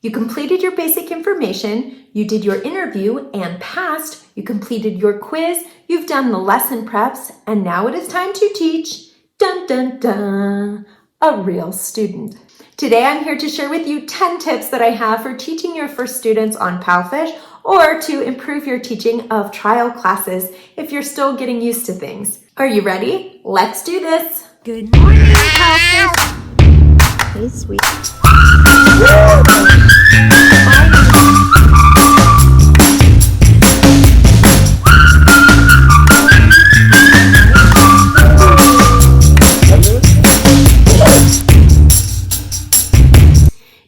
You completed your basic information, you did your interview and passed, you completed your quiz, you've done the lesson preps, and now it is time to teach, dun dun dun, a real student. Today I'm here to share with you 10 tips that I have for teaching your first students on PalFish or to improve your teaching of trial classes if you're still getting used to things. Are you ready? Let's do this. Good morning, PalFish. Hey, sweet.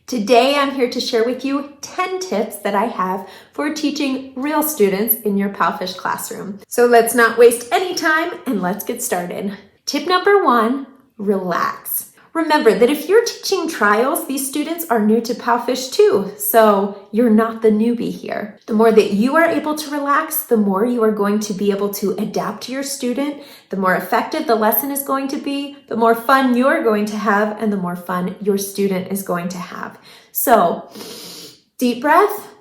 Today I'm here to share with you 10 tips that I have for teaching real students in your PalFish classroom. So let's not waste any time and let's get started. Tip number 1, relax. Remember that if you're teaching trials, these students are new to PalFish too, so you're not the newbie here. The more that you are able to relax, the more you are going to be able to adapt to your student, the more effective the lesson is going to be, the more fun you're going to have, and the more fun your student is going to have. So, deep breath,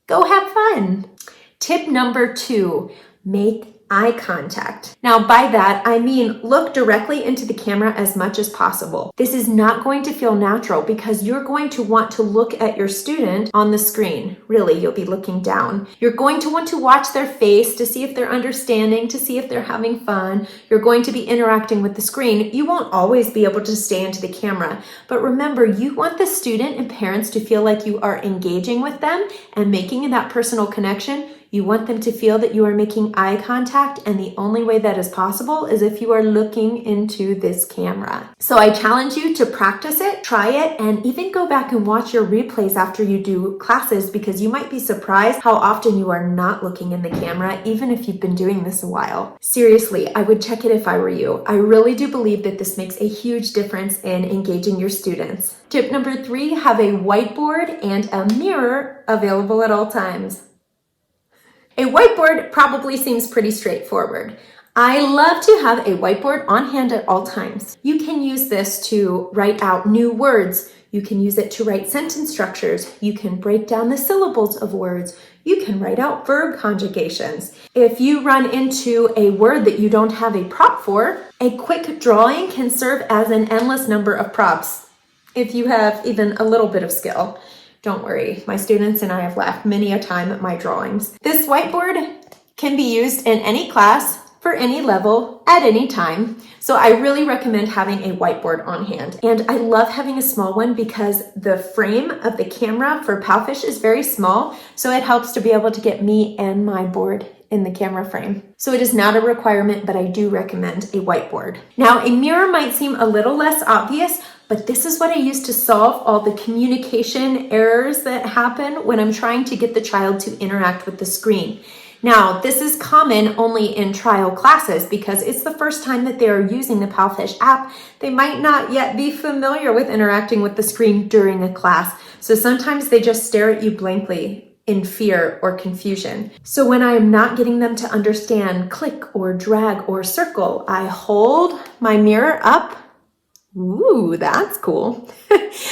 go have fun. Tip number 2, make eye contact. Now by that, I mean look directly into the camera as much as possible. This is not going to feel natural because you're going to want to look at your student on the screen. Really, you'll be looking down. You're going to want to watch their face to see if they're understanding, to see if they're having fun. You're going to be interacting with the screen. You won't always be able to stay into the camera, but remember, you want the student and parents to feel like you are engaging with them and making that personal connection. You want them to feel that you are making eye contact, and the only way that is possible is if you are looking into this camera. So I challenge you to practice it, try it, and even go back and watch your replays after you do classes, because you might be surprised how often you are not looking in the camera, even if you've been doing this a while. Seriously, I would check it if I were you. I really do believe that this makes a huge difference in engaging your students. Tip number 3, have a whiteboard and a mirror available at all times. A whiteboard probably seems pretty straightforward. I love to have a whiteboard on hand at all times. You can use this to write out new words. You can use it to write sentence structures. You can break down the syllables of words. You can write out verb conjugations. If you run into a word that you don't have a prop for, a quick drawing can serve as an endless number of props if you have even a little bit of skill. Don't worry, my students and I have laughed many a time at my drawings. This whiteboard can be used in any class, for any level, at any time. So I really recommend having a whiteboard on hand. And I love having a small one because the frame of the camera for PalFish is very small, so it helps to be able to get me and my board in the camera frame. So it is not a requirement, but I do recommend a whiteboard. Now, a mirror might seem a little less obvious, but this is what I use to solve all the communication errors that happen when I'm trying to get the child to interact with the screen. Now, this is common only in trial classes because it's the first time that they are using the PalFish app. They might not yet be familiar with interacting with the screen during a class. So sometimes they just stare at you blankly in fear or confusion. So when I am not getting them to understand click or drag or circle, I hold my mirror up. Ooh, that's cool.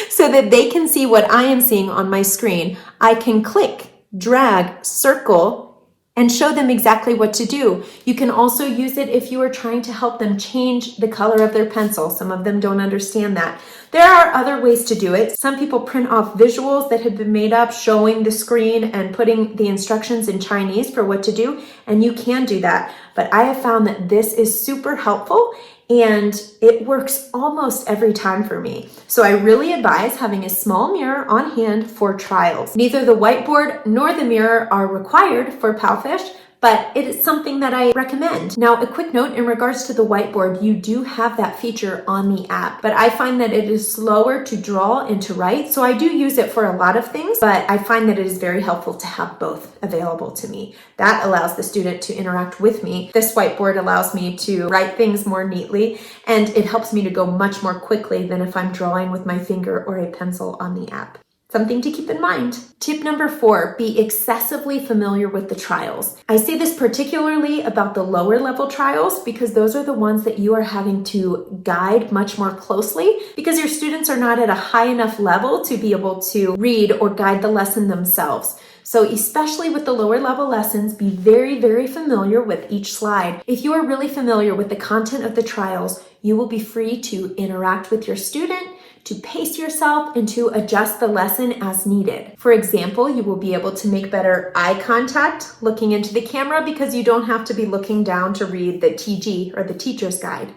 So that they can see what I am seeing on my screen. I can click, drag, circle, and show them exactly what to do. You can also use it if you are trying to help them change the color of their pencil. Some of them don't understand that. There are other ways to do it. Some people print off visuals that have been made up showing the screen and putting the instructions in Chinese for what to do, and you can do that. But I have found that this is super helpful and it works almost every time for me. So I really advise having a small mirror on hand for trials. Neither the whiteboard nor the mirror are required for PalFish, but it is something that I recommend. Now, a quick note in regards to the whiteboard, you do have that feature on the app, but I find that it is slower to draw and to write. So I do use it for a lot of things, but I find that it is very helpful to have both available to me. That allows the student to interact with me. This whiteboard allows me to write things more neatly, and it helps me to go much more quickly than if I'm drawing with my finger or a pencil on the app. Something to keep in mind. Tip number 4, be excessively familiar with the trials. I say this particularly about the lower level trials because those are the ones that you are having to guide much more closely because your students are not at a high enough level to be able to read or guide the lesson themselves. So especially with the lower level lessons, be very, very familiar with each slide. If you are really familiar with the content of the trials, you will be free to interact with your student, to pace yourself, and to adjust the lesson as needed. For example, you will be able to make better eye contact looking into the camera because you don't have to be looking down to read the TG or the teacher's guide.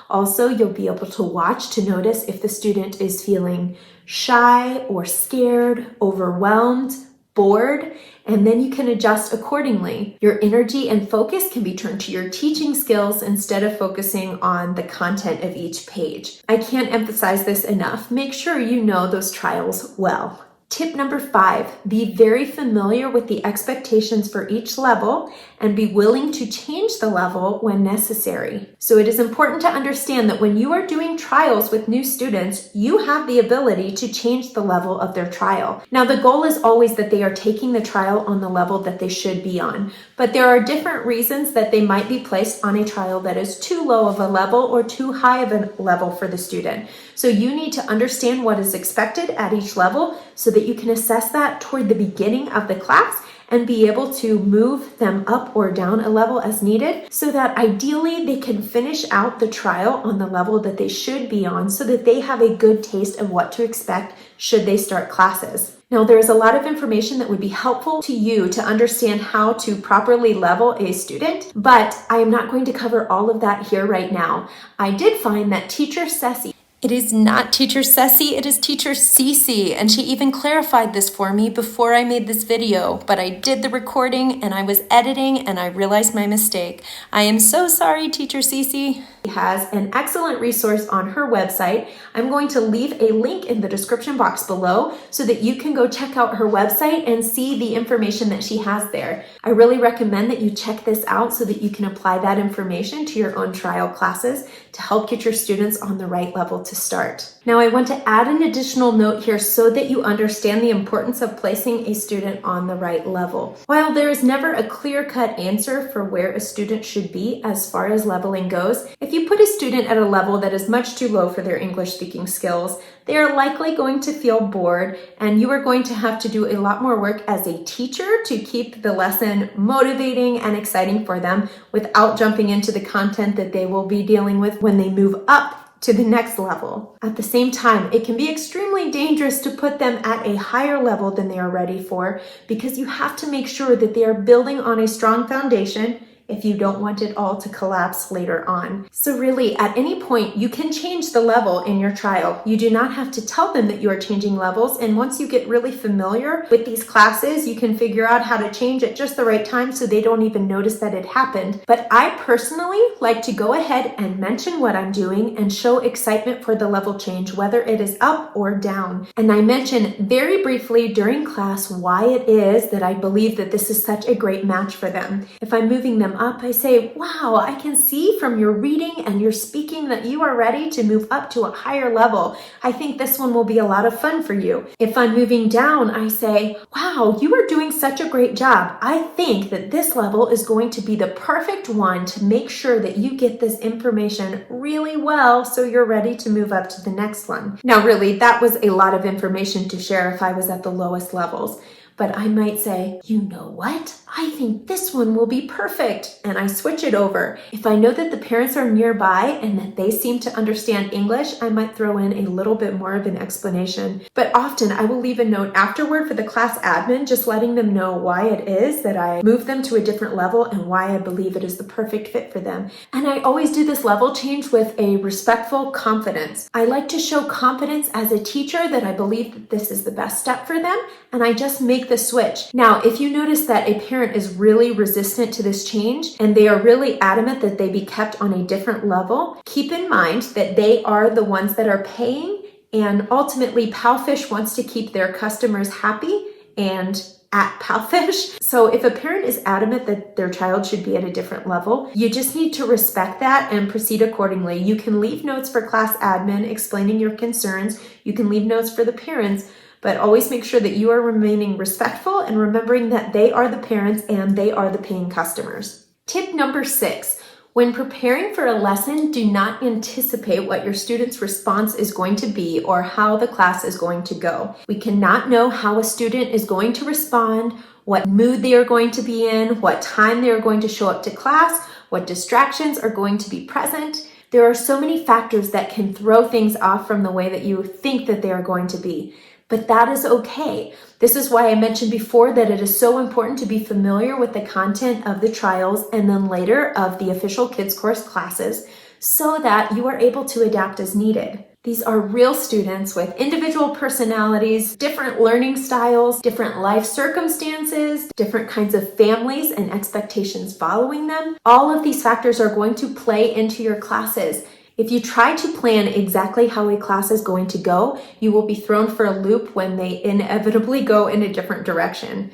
Also, you'll be able to watch to notice if the student is feeling shy or scared, overwhelmed, bored, and then you can adjust accordingly. Your energy and focus can be turned to your teaching skills instead of focusing on the content of each page. I can't emphasize this enough. Make sure you know those trials well. Tip number 5, be very familiar with the expectations for each level and be willing to change the level when necessary. So it is important to understand that when you are doing trials with new students, you have the ability to change the level of their trial. Now, the goal is always that they are taking the trial on the level that they should be on, but there are different reasons that they might be placed on a trial that is too low of a level or too high of a level for the student. So you need to understand what is expected at each level so that you can assess that toward the beginning of the class and be able to move them up or down a level as needed so that ideally they can finish out the trial on the level that they should be on so that they have a good taste of what to expect should they start classes. Now, there's a lot of information that would be helpful to you to understand how to properly level a student, but I am not going to cover all of that here right now. I did find that Teacher Ceci— It is not Teacher Ceci, it is Teacher Cece, and she even clarified this for me before I made this video, but I did the recording and I was editing and I realized my mistake. I am so sorry, Teacher Cece. She has an excellent resource on her website. I'm going to leave a link in the description box below so that you can go check out her website and see the information that she has there. I really recommend that you check this out so that you can apply that information to your own trial classes to help get your students on the right level to start. Now, I want to add an additional note here so that you understand the importance of placing a student on the right level. While there is never a clear-cut answer for where a student should be as far as leveling goes, if you put a student at a level that is much too low for their English speaking skills, they are likely going to feel bored, and you are going to have to do a lot more work as a teacher to keep the lesson motivating and exciting for them without jumping into the content that they will be dealing with when they move up to the next level. At the same time, it can be extremely dangerous to put them at a higher level than they are ready for because you have to make sure that they are building on a strong foundation if you don't want it all to collapse later on. So really, at any point, you can change the level in your trial. You do not have to tell them that you are changing levels, and once you get really familiar with these classes, you can figure out how to change at just the right time so they don't even notice that it happened. But I personally like to go ahead and mention what I'm doing and show excitement for the level change, whether it is up or down. And I mention very briefly during class why it is that I believe that this is such a great match for them. If I'm moving them up, I say, wow, I can see from your reading and your speaking that you are ready to move up to a higher level. I think this one will be a lot of fun for you. If I'm moving down, I say, wow, you are doing such a great job. I think that this level is going to be the perfect one to make sure that you get this information really well so you're ready to move up to the next one. Now, really, that was a lot of information to share if I was at the lowest levels. But I might say, you know what? I think this one will be perfect. And I switch it over. If I know that the parents are nearby and that they seem to understand English, I might throw in a little bit more of an explanation. But often I will leave a note afterward for the class admin, just letting them know why it is that I moved them to a different level and why I believe it is the perfect fit for them. And I always do this level change with a respectful confidence. I like to show confidence as a teacher that I believe that this is the best step for them, and I just make the switch. Now, if you notice that a parent is really resistant to this change and they are really adamant that they be kept on a different level, keep in mind that they are the ones that are paying, and ultimately PalFish wants to keep their customers happy and at PalFish. So if a parent is adamant that their child should be at a different level, you just need to respect that and proceed accordingly. You can leave notes for class admin explaining your concerns. You can leave notes for the parents, but always make sure that you are remaining respectful and remembering that they are the parents and they are the paying customers. Tip number 6, when preparing for a lesson, do not anticipate what your student's response is going to be or how the class is going to go. We cannot know how a student is going to respond, what mood they are going to be in, what time they are going to show up to class, what distractions are going to be present. There are so many factors that can throw things off from the way that you think that they are going to be. But that is okay. This is why I mentioned before that it is so important to be familiar with the content of the trials and then later of the official Kids Course classes so that you are able to adapt as needed. These are real students with individual personalities, different learning styles, different life circumstances, different kinds of families and expectations following them. All of these factors are going to play into your classes. If you try to plan exactly how a class is going to go, you will be thrown for a loop when they inevitably go in a different direction.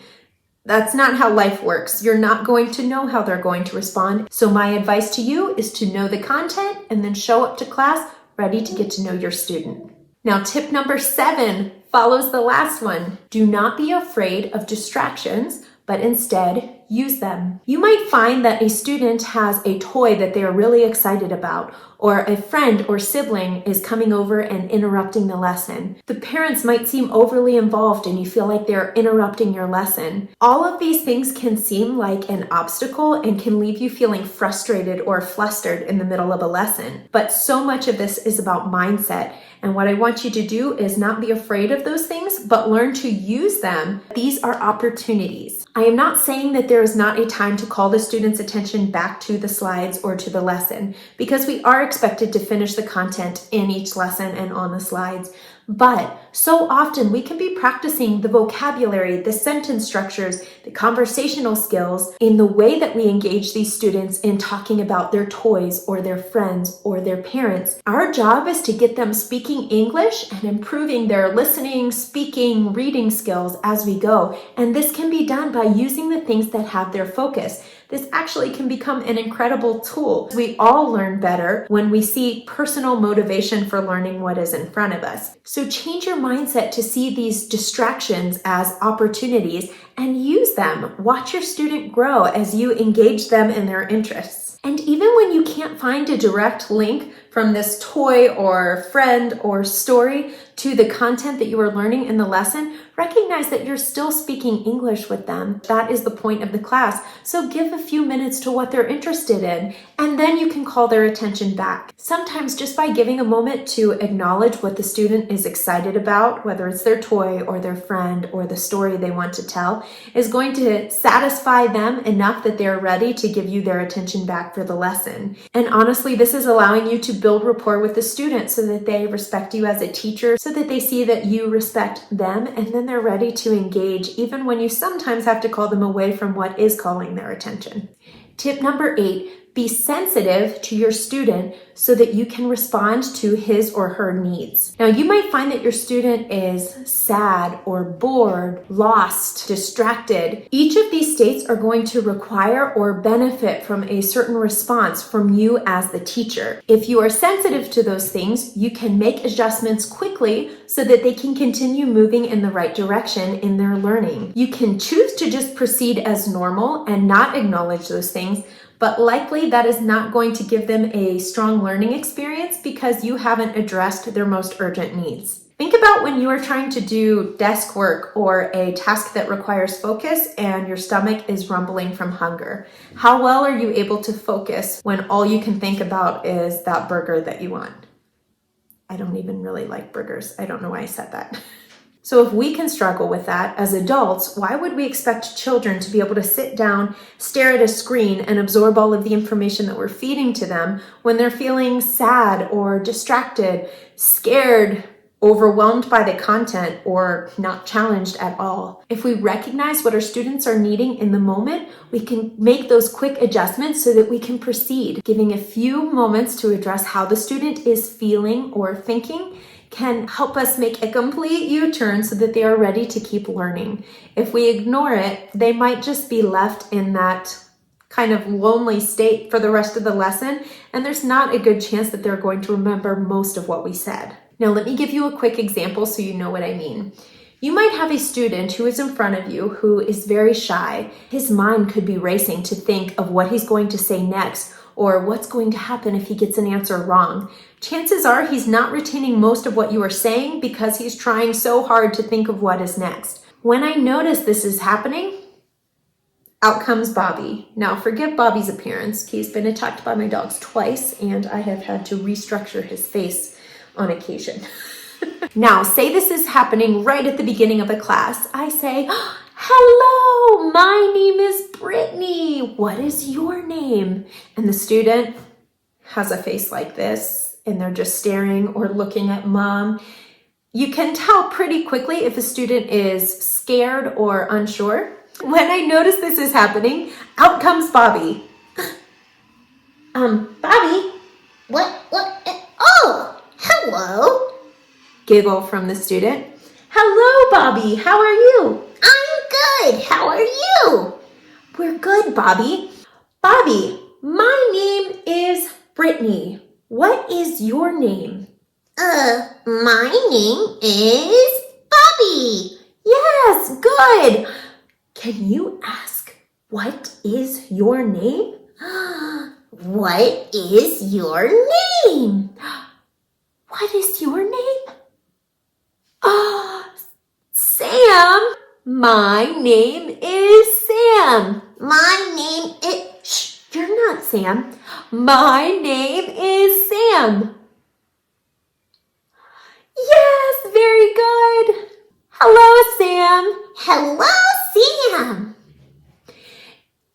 That's not how life works. You're not going to know how they're going to respond. So my advice to you is to know the content and then show up to class ready to get to know your student. Now, tip number 7 follows the last one. Do not be afraid of distractions, but instead use them. You might find that a student has a toy that they are really excited about, or a friend or sibling is coming over and interrupting the lesson. The parents might seem overly involved and you feel like they're interrupting your lesson. All of these things can seem like an obstacle and can leave you feeling frustrated or flustered in the middle of a lesson. But so much of this is about mindset. And what I want you to do is not be afraid of those things, but learn to use them. These are opportunities. I am not saying that there is not a time to call the student's attention back to the slides or to the lesson, because we are expected to finish the content in each lesson and on the slides. But so often we can be practicing the vocabulary, the sentence structures, the conversational skills in the way that we engage these students in talking about their toys or their friends or their parents. Our job is to get them speaking English and improving their listening, speaking, reading skills as we go. And this can be done by using the things that have their focus. This actually can become an incredible tool. We all learn better when we see personal motivation for learning what is in front of us. So change your mindset to see these distractions as opportunities and use them. Watch your student grow as you engage them in their interests. And even when you can't find a direct link from this toy or friend or story to the content that you are learning in the lesson, recognize that you're still speaking English with them. That is the point of the class. So give a few minutes to what they're interested in, and then you can call their attention back. Sometimes just by giving a moment to acknowledge what the student is excited about, whether it's their toy or their friend or the story they want to tell, is going to satisfy them enough that they're ready to give you their attention back for the lesson. And honestly, this is allowing you to build rapport with the student so that they respect you as a teacher, so that they see that you respect them, and then they're ready to engage even when you sometimes have to call them away from what is calling their attention. Tip number 8, be sensitive to your student so that you can respond to his or her needs. Now, you might find that your student is sad or bored, lost, distracted. Each of these states are going to require or benefit from a certain response from you as the teacher. If you are sensitive to those things, you can make adjustments quickly so that they can continue moving in the right direction in their learning. You can choose to just proceed as normal and not acknowledge those things, but likely that is not going to give them a strong learning experience because you haven't addressed their most urgent needs. Think about when you are trying to do desk work or a task that requires focus and your stomach is rumbling from hunger. How well are you able to focus when all you can think about is that burger that you want? I don't even really like burgers. I don't know why I said that. So if we can struggle with that as adults, why would we expect children to be able to sit down, stare at a screen, and absorb all of the information that we're feeding to them when they're feeling sad or distracted, scared, overwhelmed by the content, or not challenged at all? If we recognize what our students are needing in the moment, we can make those quick adjustments so that we can proceed. Giving a few moments to address how the student is feeling or thinking can help us make a complete U-turn so that they are ready to keep learning. If we ignore it, they might just be left in that kind of lonely state for the rest of the lesson, and there's not a good chance that they're going to remember most of what we said. Now, let me give you a quick example so you know what I mean. You might have a student who is in front of you who is very shy. His mind could be racing to think of what he's going to say next or what's going to happen if he gets an answer wrong. Chances are he's not retaining most of what you are saying because he's trying so hard to think of what is next. When I notice this is happening, out comes Bobby. Now, forgive Bobby's appearance. He's been attacked by my dogs twice, and I have had to restructure his face on occasion. Now, say this is happening right at the beginning of a class. I say, "Hello, my name is Brittney. What is your name?" And the student has a face like this, and they're just staring or looking at mom. You can tell pretty quickly if a student is scared or unsure. When I notice this is happening, out comes Bobby. Bobby? What? Oh, hello. Giggle from the student. "Hello, Bobby. How are you?" I'm good. How are you? "We're good, Bobby." "Bobby, my name is Brittney. What is your name?" My name is Bobby. "Yes, good. Can you ask, what is your name?" What is your name? "What is your name?" "Sam. My name is Sam." My name is... "Shh, you're not Sam. My name is Sam." "Yes, very good. Hello, Sam." Hello, Sam.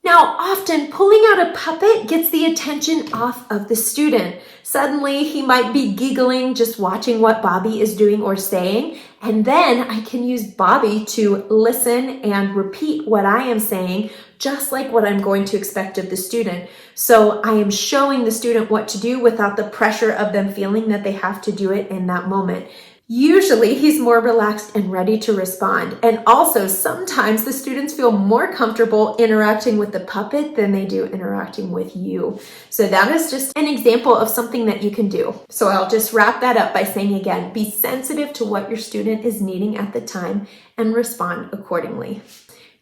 Now, often pulling out a puppet gets the attention off of the student. Suddenly, he might be giggling just watching what Bobby is doing or saying, and then I can use Bobby to listen and repeat what I am saying, just like what I'm going to expect of the student. So I am showing the student what to do without the pressure of them feeling that they have to do it in that moment. Usually he's more relaxed and ready to respond. And also sometimes the students feel more comfortable interacting with the puppet than they do interacting with you. So that is just an example of something that you can do. So I'll just wrap that up by saying again, be sensitive to what your student is needing at the time and respond accordingly.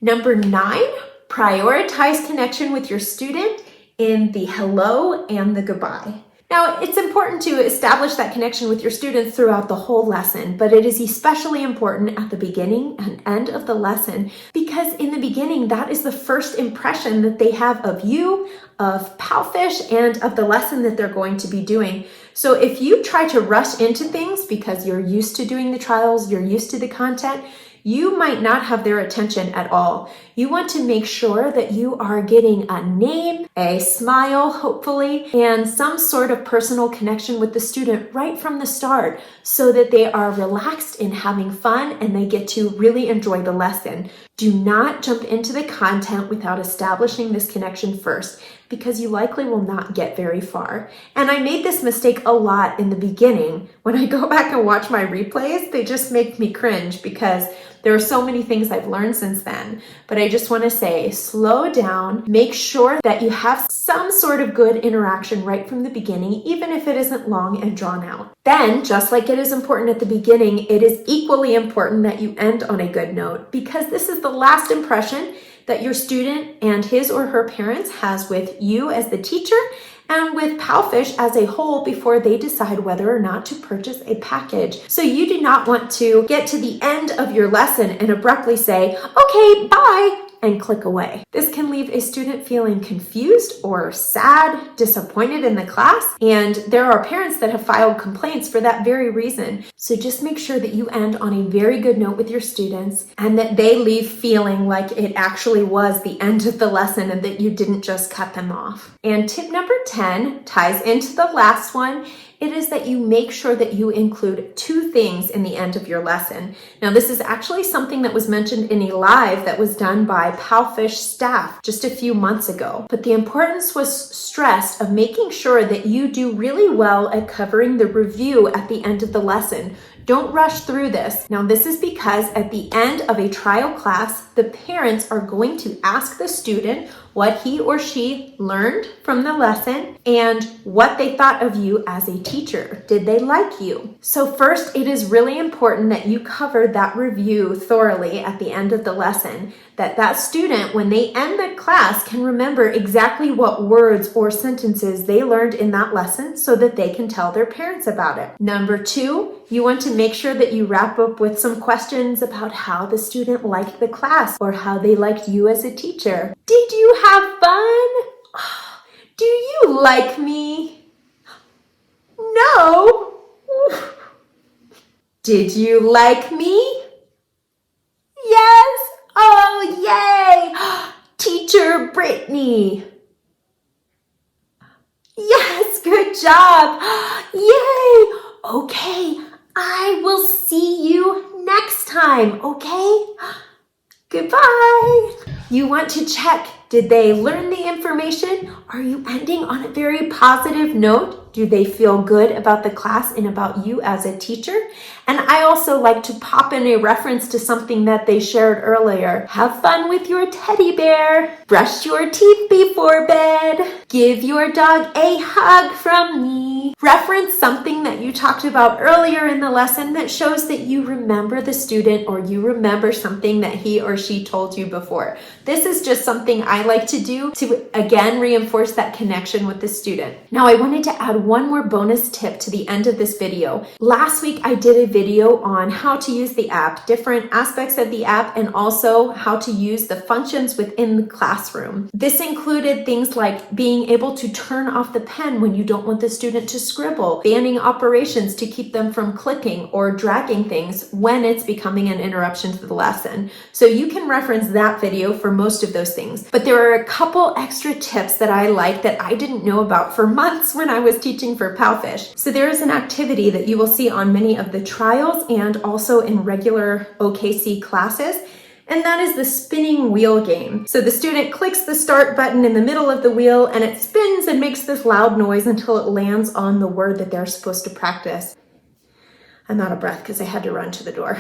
Number 9, prioritize connection with your student in the hello and the goodbye. Now, it's important to establish that connection with your students throughout the whole lesson, but it is especially important at the beginning and end of the lesson because in the beginning, that is the first impression that they have of you, of PalFish, and of the lesson that they're going to be doing. So if you try to rush into things because you're used to doing the trials, you're used to the content, you might not have their attention at all. You want to make sure that you are getting a name, a smile, hopefully, and some sort of personal connection with the student right from the start so that they are relaxed and having fun and they get to really enjoy the lesson. Do not jump into the content without establishing this connection first because you likely will not get very far. And I made this mistake a lot in the beginning. When I go back and watch my replays, they just make me cringe because there are so many things I've learned since then. But I just want to say, slow down, make sure that you have some sort of good interaction right from the beginning, even if it isn't long and drawn out. Then, just like it is important at the beginning, it is equally important that you end on a good note because this is the last impression that your student and his or her parents has with you as the teacher and with PalFish as a whole before they decide whether or not to purchase a package. So you do not want to get to the end of your lesson and abruptly say, "Okay, bye," and click away. This can leave a student feeling confused or sad, disappointed in the class, and there are parents that have filed complaints for that very reason. So just make sure that you end on a very good note with your students and that they leave feeling like it actually was the end of the lesson and that you didn't just cut them off. And tip number 10 ties into the last one. It is that you make sure that you include 2 things in the end of your lesson. Now, this is actually something that was mentioned in a live that was done by PalFish staff just a few months ago. But the importance was stressed of making sure that you do really well at covering the review at the end of the lesson. Don't rush through this. Now, this is because at the end of a trial class, the parents are going to ask the student what he or she learned from the lesson and what they thought of you as a teacher. Did they like you? So first, it is really important that you cover that review thoroughly at the end of the lesson, that student, when they end the class, can remember exactly what words or sentences they learned in that lesson so that they can tell their parents about it. Number 2, you want to make sure that you wrap up with some questions about how the student liked the class or how they liked you as a teacher. Did you have fun? Do you like me? No. Did you like me? Yes. Oh, yay! Teacher Brittney. Yes, good job. Yay! Okay, I will see you next time, okay? Goodbye. You want to check, did they learn the information? Are you ending on a very positive note? Do they feel good about the class and about you as a teacher? And I also like to pop in a reference to something that they shared earlier. Have fun with your teddy bear. Brush your teeth before bed. Give your dog a hug from me. Reference something that you talked about earlier in the lesson that shows that you remember the student or you remember something that he or she told you before. This is just something I like to do to, again, reinforce that connection with the student. Now, I wanted to add one more bonus tip to the end of this video. Last week, I did a video on how to use the app, different aspects of the app, and also how to use the functions within the classroom. This included things like being able to turn off the pen when you don't want the student to scribble, banning operations to keep them from clicking or dragging things when it's becoming an interruption to the lesson. So you can reference that video for most of those things. But there are a couple extra tips that I like that I didn't know about for months when I was teaching for PalFish. So there is an activity that you will see on many of the trials and also in regular OKC classes, and that is the spinning wheel game. So the student clicks the start button in the middle of the wheel and it spins and makes this loud noise until it lands on the word that they're supposed to practice. I'm out of breath because I had to run to the door.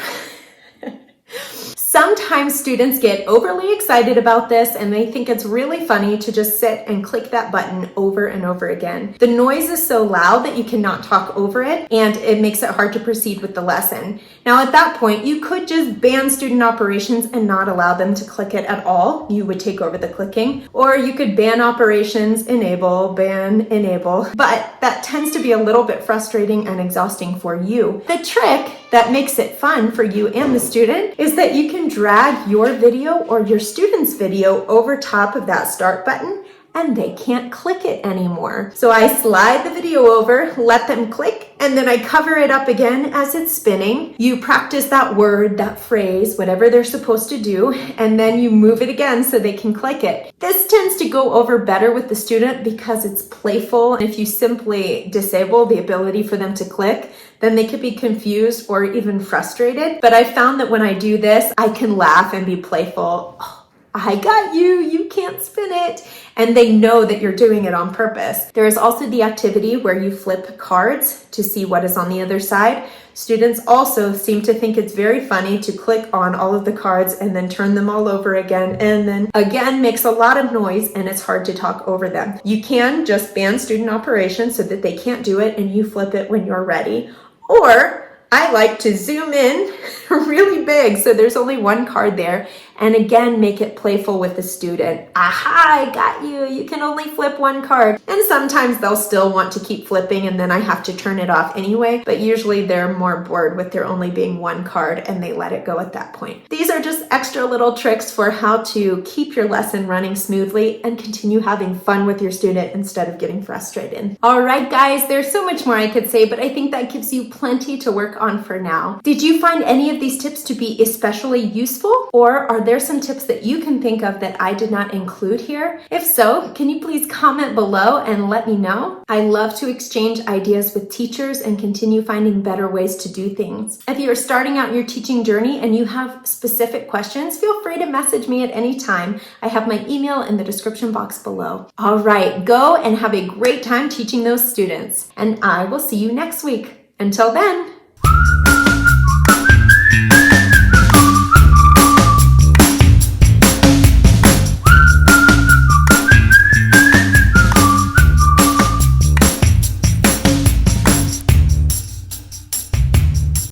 Sometimes students get overly excited about this and they think it's really funny to just sit and click that button over and over again. The noise is so loud that you cannot talk over it and it makes it hard to proceed with the lesson. Now at that point, you could just ban student operations and not allow them to click it at all. You would take over the clicking, or you could ban operations, enable, ban, enable, but that tends to be a little bit frustrating and exhausting for you. The trick that makes it fun for you and the student is that you can drag your video or your student's video over top of that start button and they can't click it anymore. So I slide the video over, let them click, and then I cover it up again as it's spinning. You practice that word, that phrase, whatever they're supposed to do, and then you move it again so they can click it. This tends to go over better with the student because it's playful. If you simply disable the ability for them to click, then they could be confused or even frustrated. But I found that when I do this, I can laugh and be playful. Oh, I got you, you can't spin it. And they know that you're doing it on purpose. There is also the activity where you flip cards to see what is on the other side. Students also seem to think it's very funny to click on all of the cards and then turn them all over again, and then again makes a lot of noise and it's hard to talk over them. You can just ban student operations so that they can't do it and you flip it when you're ready. Or I like to zoom in really big so there's only one card there, and again make it playful with the student. Aha, I got you. You can only flip one card. And sometimes they'll still want to keep flipping and then I have to turn it off anyway, but usually they're more bored with there only being one card and they let it go at that point. These are just extra little tricks for how to keep your lesson running smoothly and continue having fun with your student instead of getting frustrated. All right, guys, there's so much more I could say, but I think that gives you plenty to work on for now. Did you find any of these tips to be especially useful, or are there some tips that you can think of that I did not include here? If so, can you please comment below and let me know? I love to exchange ideas with teachers and continue finding better ways to do things. If you are starting out your teaching journey and you have specific questions, feel free to message me at any time. I have my email in the description box below. All right, go and have a great time teaching those students, and I will see you next week. Until then.